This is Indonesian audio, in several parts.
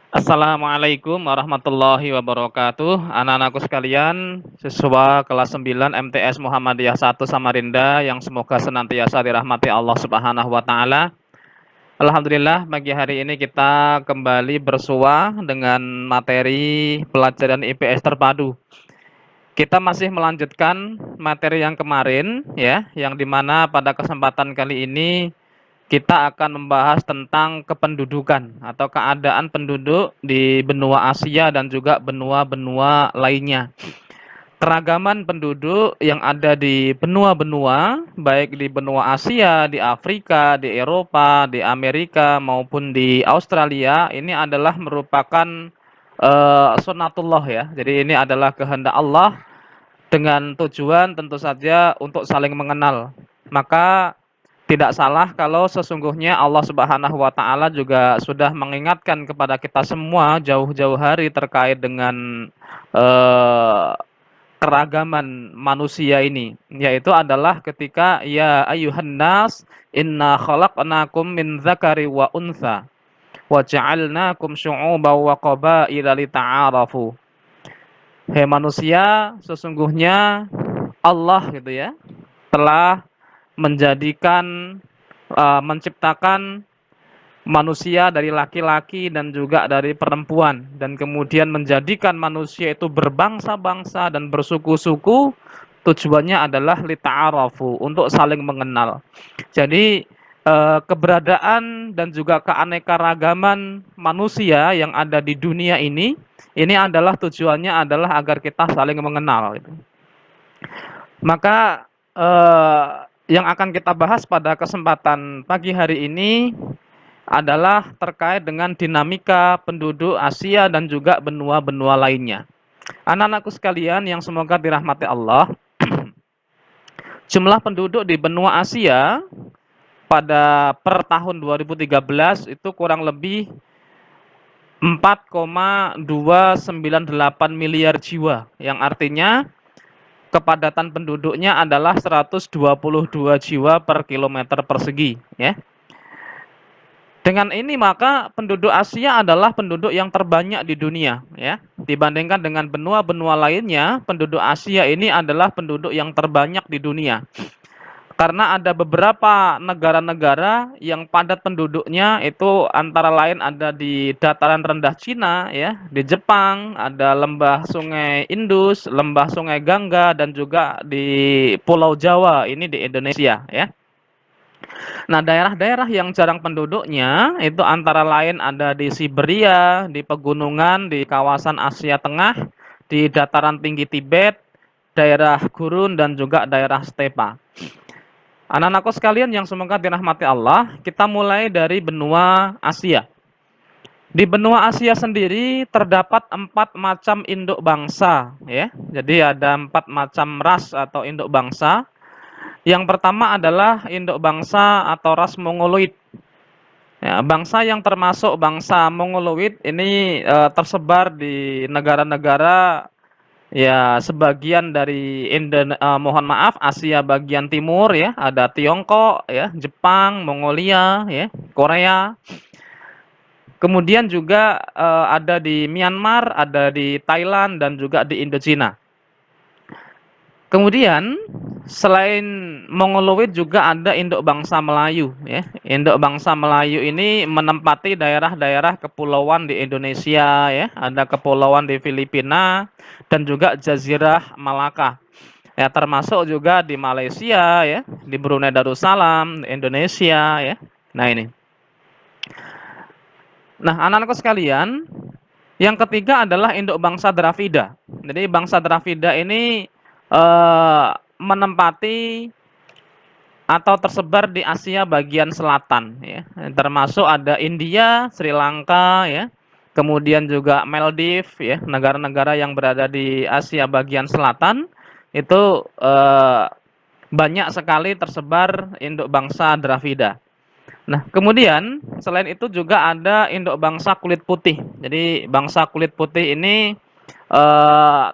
Assalamualaikum warahmatullahi wabarakatuh. Anak-anakku sekalian, siswa kelas 9 MTS Muhammadiyah 1 Samarinda yang semoga senantiasa dirahmati Allah Subhanahu wa taala. Alhamdulillah pagi hari ini kita kembali bersua dengan materi pelajaran IPS terpadu. Kita masih melanjutkan materi yang kemarin ya, yang dimana pada kesempatan kali ini kita akan membahas tentang kependudukan atau keadaan penduduk di benua Asia dan juga benua-benua lainnya. Keragaman penduduk yang ada di benua-benua, baik di benua Asia, di Afrika, di Eropa, di Amerika maupun di Australia, ini adalah merupakan sunatullah ya. Jadi ini adalah kehendak Allah dengan tujuan tentu saja untuk saling mengenal. Maka tidak salah kalau sesungguhnya Allah Subhanahu wa taala juga sudah mengingatkan kepada kita semua jauh-jauh hari terkait dengan eh, keragaman manusia ini, yaitu adalah ketika ya ayyuhan nas inna khalaqnakum min dzakari wa untha wa ja'alnakum syu'uban wa qabaila lita'arafu. Hei manusia, sesungguhnya Allah gitu ya, telah menjadikan menciptakan manusia dari laki-laki dan juga dari perempuan dan kemudian menjadikan manusia itu berbangsa-bangsa dan bersuku-suku, tujuannya adalah lita'arafu, untuk saling mengenal. Jadi keberadaan dan juga keanekaragaman manusia yang ada di dunia ini adalah tujuannya adalah agar kita saling mengenal gitu. Maka yang akan kita bahas pada kesempatan pagi hari ini adalah terkait dengan dinamika penduduk Asia dan juga benua-benua lainnya. Anak-anakku sekalian yang semoga dirahmati Allah, jumlah penduduk di benua Asia pada per tahun 2013 itu kurang lebih 4,298 miliar jiwa, yang artinya kepadatan penduduknya adalah 122 jiwa per kilometer persegi ya. Dengan ini maka penduduk Asia adalah penduduk yang terbanyak di dunia ya. Dibandingkan dengan benua-benua lainnya, penduduk Asia ini adalah penduduk yang terbanyak di dunia. Karena ada beberapa negara-negara yang padat penduduknya itu antara lain ada di dataran rendah Cina ya, di Jepang, ada lembah Sungai Indus, lembah Sungai Gangga dan juga di Pulau Jawa ini di Indonesia ya. Nah, daerah-daerah yang jarang penduduknya itu antara lain ada di Siberia, di pegunungan di kawasan Asia Tengah, di dataran tinggi Tibet, daerah gurun dan juga daerah stepa. Anak-anakku sekalian yang semoga dirahmati Allah, kita mulai dari benua Asia. Di benua Asia sendiri terdapat 4 macam induk bangsa ya. Jadi ada 4 macam ras atau induk bangsa. Yang pertama adalah induk bangsa atau ras Mongoloid. Ya, bangsa yang termasuk bangsa Mongoloid ini tersebar di negara-negara ya sebagian dari mohon maaf Asia bagian timur ya, ada Tiongkok ya, Jepang, Mongolia ya, Korea. Kemudian juga ada di Myanmar, ada di Thailand dan juga di Indochina. Kemudian selain Mongoloid juga ada induk bangsa Melayu ya. Induk bangsa Melayu ini menempati daerah-daerah kepulauan di Indonesia ya, ada kepulauan di Filipina dan juga Jazirah Malaka. Ya, termasuk juga di Malaysia ya, di Brunei Darussalam, Indonesia ya. Nah, ini. Nah, anak-anakku sekalian, yang ketiga adalah induk bangsa Dravida. Jadi bangsa Dravida ini menempati atau tersebar di Asia bagian selatan ya. Termasuk ada India, Sri Lanka ya. Kemudian juga Maldives ya, negara-negara yang berada di Asia bagian selatan itu banyak sekali tersebar induk bangsa Dravida. Nah, kemudian selain itu juga ada induk bangsa kulit putih. Jadi bangsa kulit putih ini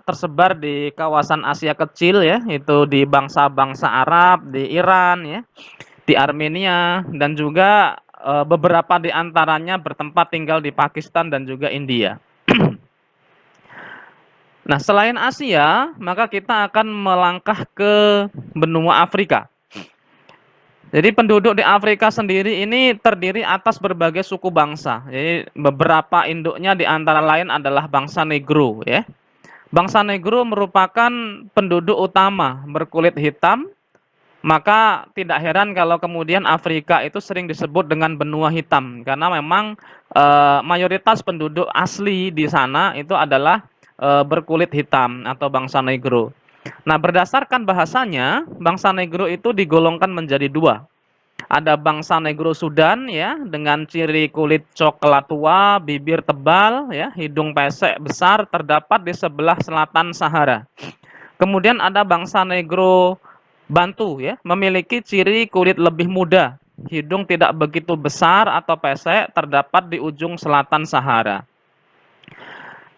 tersebar di kawasan Asia kecil ya, itu di bangsa-bangsa Arab, di Iran ya, di Armenia dan juga beberapa di antaranya bertempat tinggal di Pakistan dan juga India. Nah, selain Asia, maka kita akan melangkah ke benua Afrika. Jadi penduduk di Afrika sendiri ini terdiri atas berbagai suku bangsa. Jadi beberapa induknya di antara lain adalah bangsa Negro, ya. Bangsa Negro merupakan penduduk utama berkulit hitam, maka tidak heran kalau kemudian Afrika itu sering disebut dengan benua hitam karena memang mayoritas penduduk asli di sana itu adalah berkulit hitam atau bangsa Negro. Nah, berdasarkan bahasanya, bangsa Negro itu digolongkan menjadi dua. Ada bangsa Negro Sudan ya dengan ciri kulit coklat tua, bibir tebal ya, hidung pesek besar terdapat di sebelah selatan Sahara. Kemudian ada bangsa Negro Bantu ya, memiliki ciri kulit lebih muda, hidung tidak begitu besar atau pesek terdapat di ujung selatan Sahara.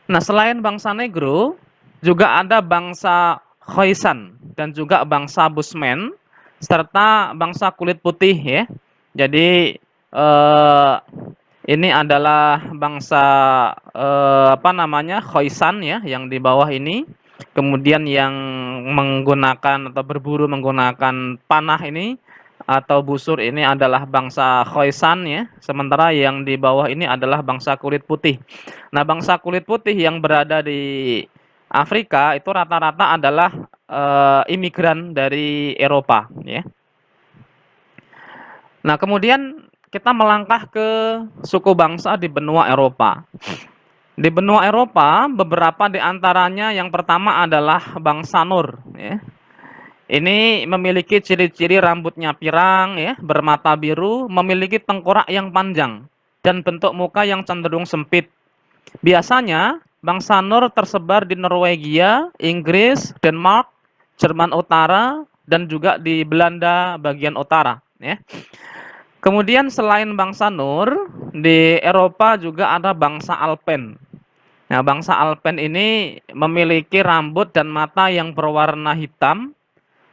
Nah, selain bangsa Negro, juga ada bangsa Khoisan dan juga bangsa Bushmen serta bangsa kulit putih ya. Jadi eh, ini adalah bangsa apa namanya Khoisan ya yang di bawah ini. Kemudian yang menggunakan atau berburu menggunakan panah ini atau busur ini adalah bangsa Khoisan ya. Sementara yang di bawah ini adalah bangsa kulit putih. Nah, bangsa kulit putih yang berada di Afrika itu rata-rata adalah imigran dari Eropa ya. Nah, kemudian kita melangkah ke suku bangsa di benua Eropa. Di benua Eropa, beberapa di antaranya yang pertama adalah bangsa Nur. Ya. Ini memiliki ciri-ciri rambutnya pirang, ya, bermata biru, memiliki tengkorak yang panjang, dan bentuk muka yang cenderung sempit. Biasanya, bangsa Nur tersebar di Norwegia, Inggris, Denmark, Jerman Utara, dan juga di Belanda bagian utara. Ya. Kemudian selain bangsa Nur, di Eropa juga ada bangsa Alpen. Nah, bangsa Alpen ini memiliki rambut dan mata yang berwarna hitam.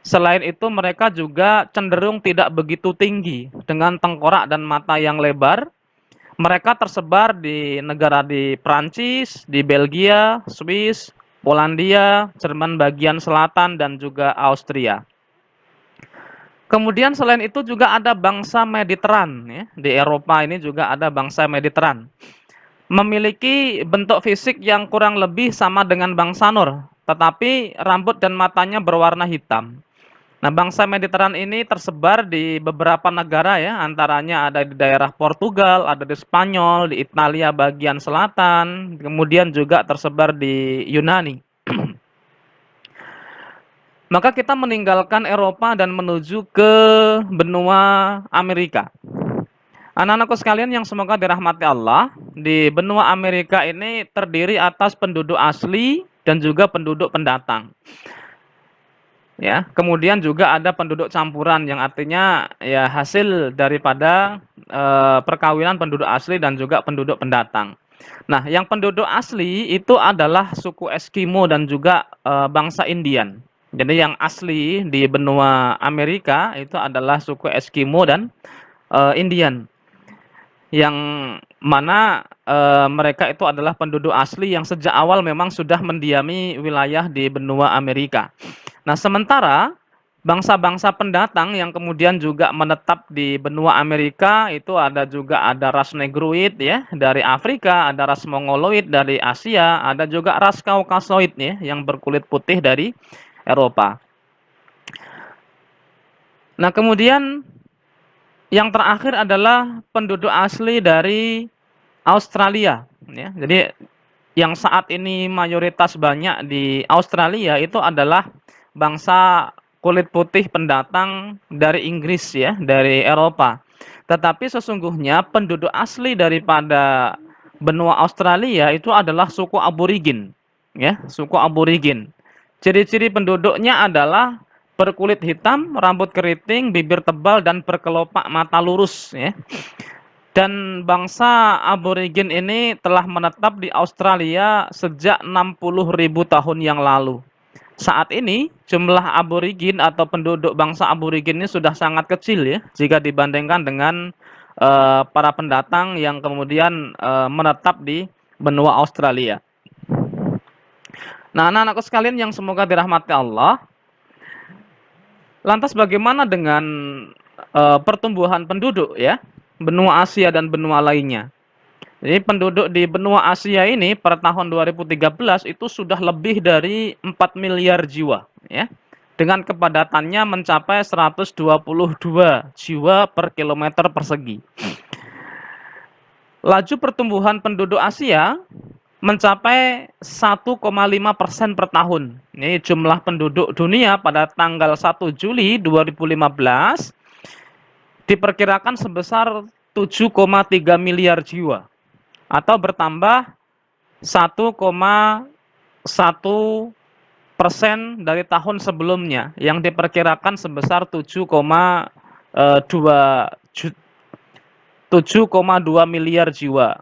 Selain itu, mereka juga cenderung tidak begitu tinggi dengan tengkorak dan mata yang lebar. Mereka tersebar di negara di Prancis, di Belgia, Swiss, Polandia, Jerman bagian selatan, dan juga Austria. Kemudian selain itu juga ada bangsa Mediteran ya. Di Eropa ini juga ada bangsa Mediteran. Memiliki bentuk fisik yang kurang lebih sama dengan bangsa Nur, tetapi rambut dan matanya berwarna hitam. Nah, bangsa Mediteran ini tersebar di beberapa negara ya, antaranya ada di daerah Portugal, ada di Spanyol, di Italia bagian selatan, kemudian juga tersebar di Yunani. Maka kita meninggalkan Eropa dan menuju ke benua Amerika. Anak-anakku sekalian yang semoga dirahmati Allah, di benua Amerika ini terdiri atas penduduk asli dan juga penduduk pendatang. Ya, kemudian juga ada penduduk campuran yang artinya ya hasil daripada perkawinan penduduk asli dan juga penduduk pendatang. Nah, yang penduduk asli itu adalah suku Eskimo dan juga bangsa Indian. Jadi yang asli di benua Amerika itu adalah suku Eskimo dan Indian. Yang mana mereka itu adalah penduduk asli yang sejak awal memang sudah mendiami wilayah di benua Amerika. Nah, sementara bangsa-bangsa pendatang yang kemudian juga menetap di benua Amerika itu ada ras Negroid ya dari Afrika, ada ras Mongoloid dari Asia, ada juga ras Kaukasoid ya yang berkulit putih dari Eropa. Nah, kemudian yang terakhir adalah penduduk asli dari Australia ya. Jadi yang saat ini mayoritas banyak di Australia itu adalah bangsa kulit putih pendatang dari Inggris ya, dari Eropa. Tetapi sesungguhnya penduduk asli daripada benua Australia itu adalah suku aborigin ya, suku aborigin. Ciri-ciri penduduknya adalah berkulit hitam, rambut keriting, bibir tebal dan berkelopak mata lurus ya. Dan bangsa aborigin ini telah menetap di Australia sejak 60.000 tahun yang lalu. Saat ini jumlah aborigin atau penduduk bangsa aborigin ini sudah sangat kecil ya jika dibandingkan dengan para pendatang yang kemudian menetap di benua Australia. Nah, anak-anakku sekalian yang semoga dirahmati Allah, lantas bagaimana dengan pertumbuhan penduduk ya, benua Asia dan benua lainnya? Jadi penduduk di benua Asia ini per tahun 2013 itu sudah lebih dari 4 miliar jiwa ya. Dengan kepadatannya mencapai 122 jiwa per kilometer persegi. Laju pertumbuhan penduduk Asia mencapai 1,5% per tahun. Ini jumlah penduduk dunia pada tanggal 1 Juli 2015 diperkirakan sebesar 7,3 miliar jiwa atau bertambah 1,1% dari tahun sebelumnya yang diperkirakan sebesar 7,2 miliar jiwa.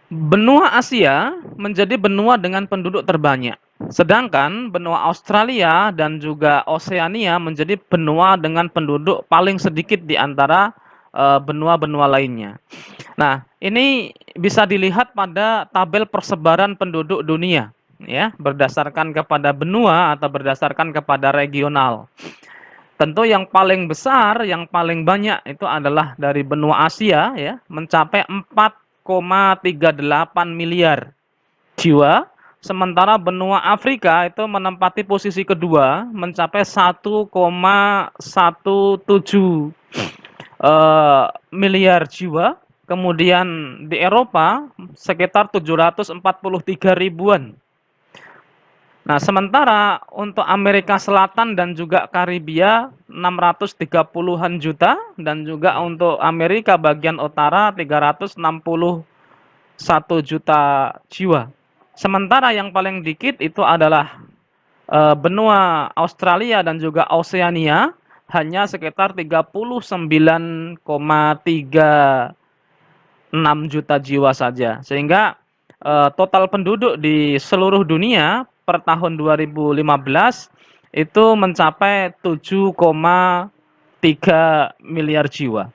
Benua Asia menjadi benua dengan penduduk terbanyak. Sedangkan benua Australia dan juga Oseania menjadi benua dengan penduduk paling sedikit di antara benua-benua lainnya. Nah, ini bisa dilihat pada tabel persebaran penduduk dunia ya, berdasarkan kepada benua atau berdasarkan kepada regional. Tentu yang paling besar, yang paling banyak itu adalah dari benua Asia ya, mencapai 4,38 miliar jiwa, sementara benua Afrika itu menempati posisi kedua mencapai 1,17 miliar jiwa. Kemudian di Eropa sekitar 743 ribuan. Nah, sementara untuk Amerika Selatan dan juga Karibia 630-an juta dan juga untuk Amerika bagian utara 361 juta jiwa. Sementara yang paling dikit itu adalah benua Australia dan juga Oseania hanya sekitar 39,36 juta jiwa saja. Sehingga total penduduk di seluruh dunia per tahun 2015 itu mencapai 7,3 miliar jiwa.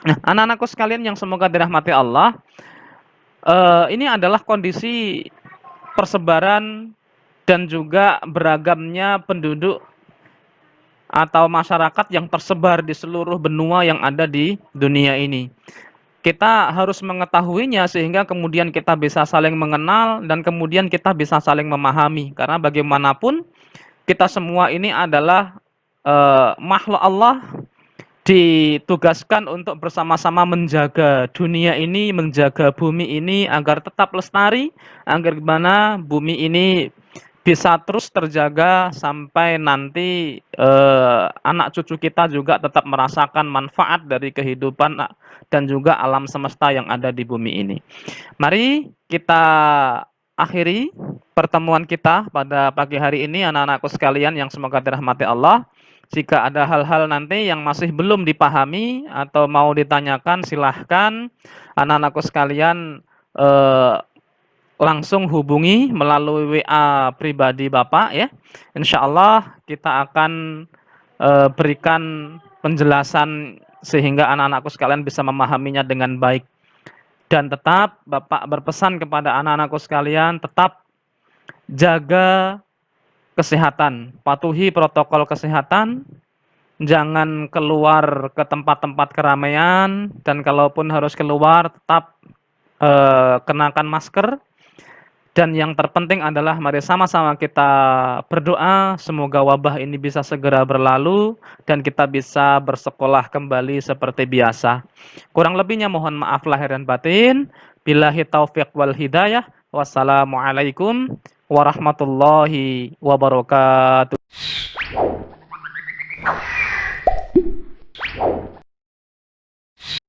Nah, anak-anakku sekalian yang semoga dirahmati Allah, ini adalah kondisi persebaran dan juga beragamnya penduduk atau masyarakat yang tersebar di seluruh benua yang ada di dunia ini. Kita harus mengetahuinya sehingga kemudian kita bisa saling mengenal dan kemudian kita bisa saling memahami. Karena bagaimanapun kita semua ini adalah makhluk Allah, ditugaskan untuk bersama-sama menjaga dunia ini, menjaga bumi ini agar tetap lestari, agar gimana bumi ini bisa terus terjaga sampai nanti anak cucu kita juga tetap merasakan manfaat dari kehidupan dan juga alam semesta yang ada di bumi ini. Mari kita akhiri pertemuan kita pada pagi hari ini, anak-anakku sekalian yang semoga dirahmati Allah. Jika ada hal-hal nanti yang masih belum dipahami atau mau ditanyakan, silahkan anak-anakku sekalian langsung hubungi melalui WA pribadi Bapak ya. Insya Allah kita akan berikan penjelasan sehingga anak-anakku sekalian bisa memahaminya dengan baik. Dan tetap Bapak berpesan kepada anak-anakku sekalian, tetap jaga kesehatan, patuhi protokol kesehatan, jangan keluar ke tempat-tempat keramaian, dan kalaupun harus keluar tetap kenakan masker. Dan yang terpenting adalah mari sama-sama kita berdoa semoga wabah ini bisa segera berlalu dan kita bisa bersekolah kembali seperti biasa. Kurang lebihnya mohon maaf lahir dan batin. Billahi taufiq wal hidayah. Wassalamualaikum warahmatullahi wabarakatuh.